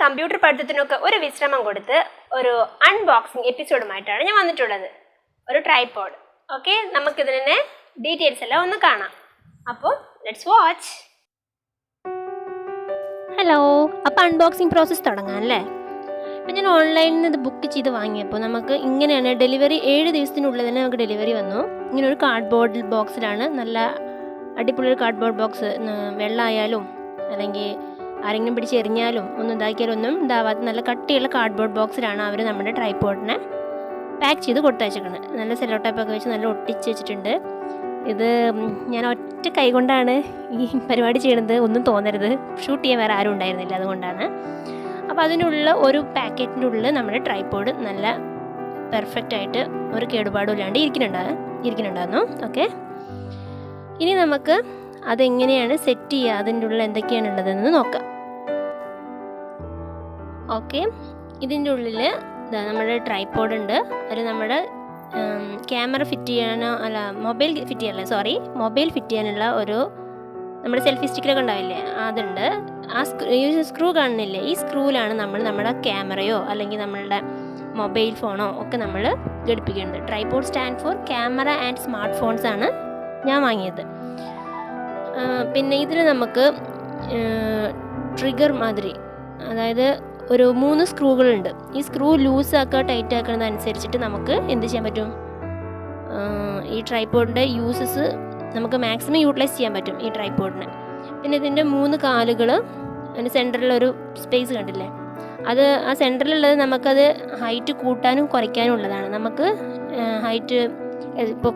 Computer പഠിത്തത്തിനൊക്കെ ഒരു വിശ്രമം കൊടുത്ത് ഒരു അൺബോക്സിംഗ് എപ്പിസോഡുമായിട്ടാണ് ഞാൻ വന്നിട്ടുള്ളത്. ഒരു ട്രൈപോഡ്. ഓക്കെ, നമുക്കിതിനെ ഡീറ്റെയിൽസ് എല്ലാം ഒന്ന് കാണാം. അപ്പോൾ ലെറ്റ്സ് വാച്ച്. ഹലോ, അപ്പോൾ അൺബോക്സിംഗ് പ്രോസസ്സ് തുടങ്ങാം അല്ലേ? അപ്പോൾ ഞാൻ ഓൺലൈനിൽ നിന്ന് ഇത് ബുക്ക് ചെയ്ത് വാങ്ങിയപ്പോൾ നമുക്ക് ഇങ്ങനെയാണ് ഡെലിവറി. 7 ദിവസത്തിനുള്ളിൽ തന്നെ നമുക്ക് ഡെലിവറി വന്നു. ഇങ്ങനെ ഒരു കാർഡ്ബോർഡ് ബോക്സിലാണ്. നല്ല അടിപൊളി കാർഡ്ബോർഡ് ബോക്സ്. വെള്ളമായാലും അല്ലെങ്കിൽ ആരെങ്കിലും പിടിച്ച് എറിഞ്ഞാലും ഒന്നും ഇതാക്കിയാലും ഒന്നും ഇതാവാത്ത നല്ല കട്ടിയുള്ള കാർഡ്ബോർഡ് ബോക്സിലാണ് അവർ നമ്മുടെ ട്രൈപോഡിനെ പാക്ക് ചെയ്ത് കൊടുത്തയച്ചിരിക്കുന്നത്. നല്ല സെല്ലോ ടൈപ്പൊക്കെ വെച്ച് നല്ല ഒട്ടിച്ച് വെച്ചിട്ടുണ്ട്. ഇത് ഞാൻ ഒറ്റ കൈ കൊണ്ടാണ് ഈ പരിപാടി ചെയ്യണത്, ഒന്നും തോന്നരുത്. ഷൂട്ട് ചെയ്യാൻ വേറെ ആരും ഉണ്ടായിരുന്നില്ല, അതുകൊണ്ടാണ്. അപ്പോൾ അതിനുള്ള ഒരു പാക്കറ്റിൻ്റെ ഉള്ളിൽ നമ്മുടെ ട്രൈപോഡ് നല്ല പെർഫെക്റ്റായിട്ട് ഒരു കേടുപാടും ഇല്ലാണ്ട് ഇരിക്കുന്നുണ്ടായിരുന്നു. ഓക്കെ, ഇനി നമുക്ക് അതെങ്ങനെയാണ് സെറ്റ് ചെയ്യുക, അതിൻ്റെ ഉള്ളിൽ എന്തൊക്കെയാണ് ഉള്ളതെന്ന് നോക്കാം. ഓക്കെ, ഇതിൻ്റെ ഉള്ളിൽ നമ്മുടെ ട്രൈപോഡ് ഉണ്ട്. അതിൽ നമ്മുടെ ക്യാമറ ഫിറ്റ് ചെയ്യാനോ മൊബൈൽ ഫിറ്റ് ചെയ്യാനുള്ള ഒരു നമ്മുടെ സെൽഫി സ്റ്റിക്കറൊക്കെ ഉണ്ടാവില്ലേ, അതുണ്ട്. സ്ക്രൂ കാണുന്നില്ലേ, ഈ സ്ക്രൂവിലാണ് നമ്മൾ നമ്മുടെ ക്യാമറയോ അല്ലെങ്കിൽ നമ്മളുടെ മൊബൈൽ ഫോണോ ഒക്കെ നമ്മൾ ഘടിപ്പിക്കേണ്ടത്. Tripod stand for camera and smart phones ആണ് ഞാൻ വാങ്ങിയത്. പിന്നെ ഇതിൽ നമുക്ക് ട്രിഗർ മാതിരി, അതായത് ഒരു 3 സ്ക്രൂകളുണ്ട്. ഈ സ്ക്രൂ ലൂസാക്കുക ടൈറ്റ് ആക്കുന്നതനുസരിച്ചിട്ട് നമുക്ക് എന്ത് ചെയ്യാൻ പറ്റും, ഈ ട്രൈപോഡിൻ്റെ യൂസസ് നമുക്ക് മാക്സിമം യൂട്ടിലൈസ് ചെയ്യാൻ പറ്റും ഈ ട്രൈപോഡിന്. പിന്നെ ഇതിൻ്റെ 3 കാലുകൾ, അതിൻ്റെ സെൻറ്ററിലൊരു സ്പേസ് കണ്ടില്ലേ, അത് ആ സെൻറ്ററിലുള്ളത് നമുക്കത് ഹൈറ്റ് കൂട്ടാനും കുറയ്ക്കാനും ഉള്ളതാണ്. നമുക്ക് ഹൈറ്റ് ഇപ്പോൾ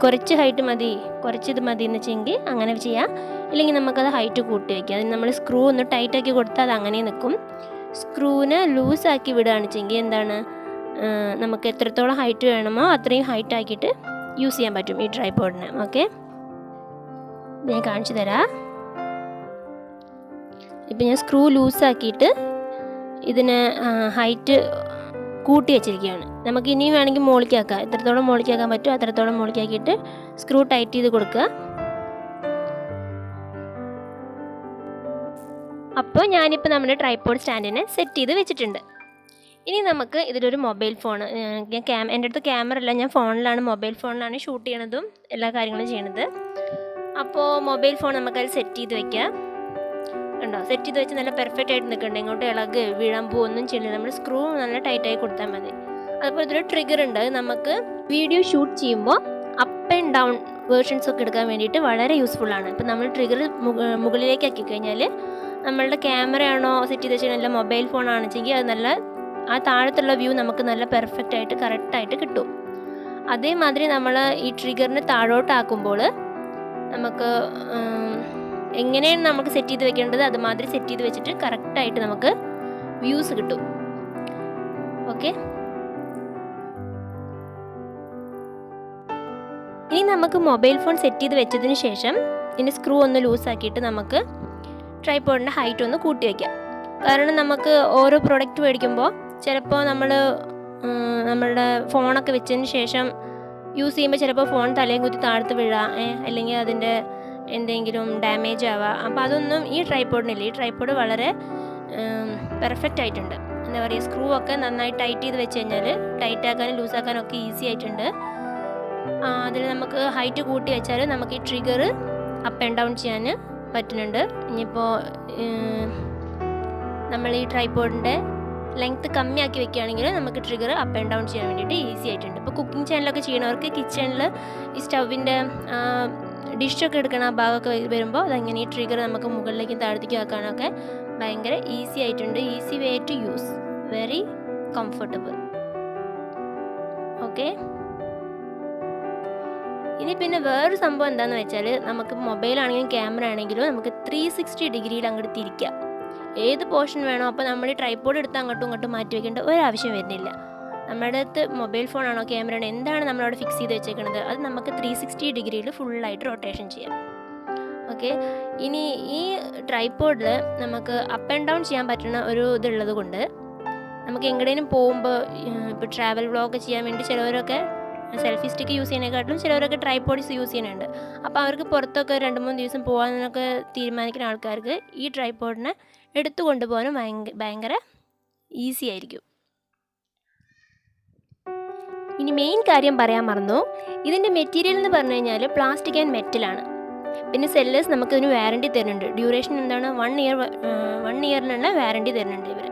കുറച്ച് ഹൈറ്റ് മതി, കുറച്ചിത് മതി എന്ന് വെച്ചെങ്കിൽ അങ്ങനെ ചെയ്യാം. ഇല്ലെങ്കിൽ നമുക്കത് ഹൈറ്റ് കൂട്ടി വയ്ക്കാം. അതിന് നമ്മൾ സ്ക്രൂ ഒന്ന് ടൈറ്റാക്കി കൊടുത്താൽ അത് അങ്ങനെ നിൽക്കും. സ്ക്രൂവിനെ ലൂസാക്കി വിടുകയാണെന്ന് വെച്ചെങ്കിൽ എന്താണ്, നമുക്ക് എത്രത്തോളം ഹൈറ്റ് വേണമോ അത്രയും ഹൈറ്റ് ആക്കിയിട്ട് യൂസ് ചെയ്യാൻ പറ്റും ഈ ട്രൈപോഡിന്. ഓക്കെ, ഞാൻ കാണിച്ചു തരാം. ഇപ്പം ഞാൻ സ്ക്രൂ ലൂസാക്കിയിട്ട് ഇതിനെ ഹൈറ്റ് കൂട്ടി വെച്ചിരിക്കുകയാണ്. നമുക്ക് ഇനിയും വേണമെങ്കിൽ മുകളിലേക്കാക്കാം. എത്രത്തോളം മുകളിലേക്കാക്കാൻ പറ്റുമോ അത്രത്തോളം മുകളിലേക്കാക്കിയിട്ട് സ്ക്രൂ ടൈറ്റ് ചെയ്ത് കൊടുക്കുക. അപ്പോൾ ഞാനിപ്പോൾ നമ്മുടെ ട്രൈപോഡ് സ്റ്റാൻഡിനെ സെറ്റ് ചെയ്ത് വെച്ചിട്ടുണ്ട്. ഇനി നമുക്ക് ഇതിലൊരു മൊബൈൽ ഫോൺ, എൻ്റെ അടുത്ത് ക്യാമറ അല്ല, ഞാൻ മൊബൈൽ ഫോണിലാണ് ഷൂട്ട് ചെയ്യണതും എല്ലാ കാര്യങ്ങളും ചെയ്യണത്. അപ്പോൾ മൊബൈൽ ഫോൺ നമുക്കത് സെറ്റ് ചെയ്ത് വെക്കാം. ഉണ്ടോ, സെറ്റ് ചെയ്ത് വെച്ച് നല്ല പെർഫെക്റ്റ് ആയിട്ട് നിൽക്കണ്ടേ, ഇങ്ങോട്ട് ഇളക് വീഴാൻ പോകുമൊന്നും ചെയ്യില്ല. നമ്മൾ സ്ക്രൂ നല്ല ടൈറ്റായി കൊടുത്താൽ മതി. അതുപോലെ ഇതൊരു ട്രിഗർ ഉണ്ട്. നമുക്ക് വീഡിയോ ഷൂട്ട് ചെയ്യുമ്പോൾ അപ്പ് ആൻഡ് ഡൗൺ വേർഷൻസ് ഒക്കെ എടുക്കാൻ വേണ്ടിയിട്ട് വളരെ യൂസ്ഫുള്ളാണ്. ഇപ്പം നമ്മൾ ട്രിഗർ മുകളിലേക്ക് ആക്കി കഴിഞ്ഞാൽ നമ്മളുടെ ക്യാമറ ആണോ സെറ്റ് ചെയ്ത് വെച്ചാൽ നല്ല മൊബൈൽ ഫോൺ ആണെന്നുവെച്ചെങ്കിൽ അത് നല്ല ആ താഴത്തുള്ള വ്യൂ നമുക്ക് നല്ല പെർഫെക്റ്റ് ആയിട്ട് കറക്റ്റായിട്ട് കിട്ടും. അതേമാതിരി നമ്മൾ ഈ ട്രിഗറിന് താഴോട്ടാക്കുമ്പോൾ നമുക്ക് എങ്ങനെയാണ് നമുക്ക് സെറ്റ് ചെയ്ത് വെക്കേണ്ടത് അതുമാതിരി സെറ്റ് ചെയ്ത് വെച്ചിട്ട് കറക്റ്റായിട്ട് നമുക്ക് വ്യൂസ് കിട്ടും. ഓക്കെ, ഇനി നമുക്ക് മൊബൈൽ ഫോൺ സെറ്റ് ചെയ്ത് വെച്ചതിന് ശേഷം ഇതിൻ്റെ സ്ക്രൂ ഒന്ന് ലൂസാക്കിയിട്ട് നമുക്ക് ട്രൈപോഡിൻ്റെ ഹൈറ്റ് ഒന്ന് കൂട്ടി വയ്ക്കാം. കാരണം നമുക്ക് ഓരോ പ്രോഡക്റ്റ് മേടിക്കുമ്പോൾ ചിലപ്പോൾ നമ്മളുടെ ഫോണൊക്കെ വെച്ചതിന് ശേഷം യൂസ് ചെയ്യുമ്പോൾ ചിലപ്പോൾ ഫോൺ തലയും കുത്തി താഴ്ത്ത് വീഴാം, അല്ലെങ്കിൽ അതിൻ്റെ എന്തെങ്കിലും ഡാമേജ് ആവാം. അപ്പോൾ അതൊന്നും ഈ ട്രൈപോഡിനില്ല. ഈ ട്രൈപോഡ് വളരെ പെർഫെക്റ്റ് ആയിട്ടുണ്ട്. എന്താ പറയുക, സ്ക്രൂ ഒക്കെ നന്നായി ടൈറ്റ് ചെയ്ത് വെച്ച് കഴിഞ്ഞാൽ ടൈറ്റാക്കാനും ലൂസാക്കാനും ഒക്കെ ഈസി ആയിട്ടുണ്ട്. അതിൽ നമുക്ക് ഹൈറ്റ് കൂട്ടി വെച്ചാൽ നമുക്ക് ഈ ട്രിഗർ അപ്പ് ആൻഡ് ഡൗൺ ചെയ്യാൻ പറ്റുന്നുണ്ട്. ഇനിയിപ്പോൾ നമ്മൾ ഈ ട്രൈപോഡിൻ്റെ ലെങ്ത്ത് കമ്മിയാക്കി വെക്കുകയാണെങ്കിൽ നമുക്ക് ട്രിഗർ അപ്പ് ആൻഡ് ഡൗൺ ചെയ്യാൻ വേണ്ടിയിട്ട് ഈസി ആയിട്ടുണ്ട്. ഇപ്പോൾ കുക്കിംഗ് ചാനലൊക്കെ ചെയ്യണവർക്ക് കിച്ചണിൽ ഈ സ്റ്റൗവിൻ്റെ ഡിഷൊക്കെ എടുക്കണ ആ ഭാഗമൊക്കെ വരുമ്പോൾ അതങ്ങനെ ഈ ട്രിഗർ നമുക്ക് മുകളിലേക്കും താഴത്തേക്കും ആക്കാനൊക്കെ ഭയങ്കര ഈസി ആയിട്ടുണ്ട്. Easy way to use, very comfortable. Okay, ഇനി പിന്നെ വേറൊരു സംഭവം എന്താണെന്ന് വെച്ചാൽ നമുക്ക് മൊബൈലാണെങ്കിലും ക്യാമറ ആണെങ്കിലും നമുക്ക് 360 ഡിഗ്രിയിൽ അങ്ങോട്ട് തിരിക്കാം. ഏത് പോർഷൻ വേണോ അപ്പോൾ നമ്മൾ ഈ ട്രൈപോഡ് എടുത്ത് അങ്ങോട്ടും ഇങ്ങോട്ടും മാറ്റി വയ്ക്കേണ്ട ഒരാവശ്യം വരുന്നില്ല. നമ്മുടെ അടുത്ത് മൊബൈൽ ഫോണാണോ ക്യാമറ ആണോ എന്താണ് നമ്മളവിടെ ഫിക്സ് ചെയ്ത് വെച്ചേക്കുന്നത് അത് നമുക്ക് 360 ഡിഗ്രിയിൽ ഫുള്ളായിട്ട് റൊട്ടേഷൻ ചെയ്യാം. ഓക്കെ, ഇനി ഈ ട്രൈപോഡിൽ നമുക്ക് അപ്പ് ആൻഡ് ഡൗൺ ചെയ്യാൻ പറ്റുന്ന ഒരു ഇതുള്ളത് കൊണ്ട് നമുക്ക് എങ്ങടേലും പോകുമ്പോൾ ഇപ്പോൾ ട്രാവൽ വ്ളോഗ് ചെയ്യാൻ വേണ്ടി ചിലവരൊക്കെ സെൽഫി സ്റ്റിക്ക് യൂസ് ചെയ്യുന്നതിനെക്കാട്ടിലും ചിലവരൊക്കെ ട്രൈപോഡ്സ് യൂസ് ചെയ്യുന്നുണ്ട്. അപ്പോൾ അവർക്ക് പുറത്തൊക്കെ 2-3 ദിവസം പോകാനൊക്കെ തീരുമാനിക്കുന്ന ആൾക്കാർക്ക് ഈ ട്രൈപോഡിനെ എടുത്തു കൊണ്ടുപോകാനും ഭയങ്കര ഈസി ആയിരിക്കും. ഇനി മെയിൻ കാര്യം പറയാൻ മറന്നു, ഇതിൻ്റെ മെറ്റീരിയൽ എന്ന് പറഞ്ഞു കഴിഞ്ഞാൽ പ്ലാസ്റ്റിക് ആൻഡ് മെറ്റലാണ്. പിന്നെ സെല്ലേഴ്സ് നമുക്കിതിന് വാറണ്ടി തരുന്നുണ്ട്. ഡ്യൂറേഷൻ എന്താണ് 1 ഇയറിനുള്ള വാറണ്ടി തരുന്നുണ്ട് ഇവർ.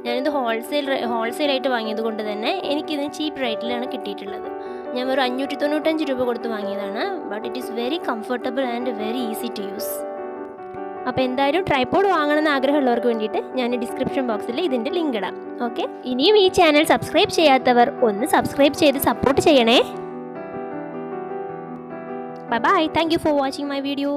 ഞാനിത് ഹോൾസെയിലായിട്ട് വാങ്ങിയത് കൊണ്ട് തന്നെ എനിക്കിതിന് ചീപ്പ് റേറ്റിലാണ് കിട്ടിയിട്ടുള്ളത്. ഞാൻ ഒരു 595 രൂപ കൊടുത്ത് വാങ്ങിയതാണ്. But it is very comfortable and very easy to use. അപ്പോൾ എന്തായാലും ട്രൈപോഡ് വാങ്ങണമെന്ന് ആഗ്രഹമുള്ളവർക്ക് വേണ്ടിയിട്ട് ഞാൻ ഡിസ്ക്രിപ്ഷൻ ബോക്സിൽ ഇതിൻ്റെ ലിങ്ക് ഇടാം. ഓക്കെ, ഇനിയും ഈ ചാനൽ സബ്സ്ക്രൈബ് ചെയ്യാത്തവർ ഒന്ന് സബ്സ്ക്രൈബ് ചെയ്ത് സപ്പോർട്ട് ചെയ്യണേ. Bye bye. Thank you for watching my video.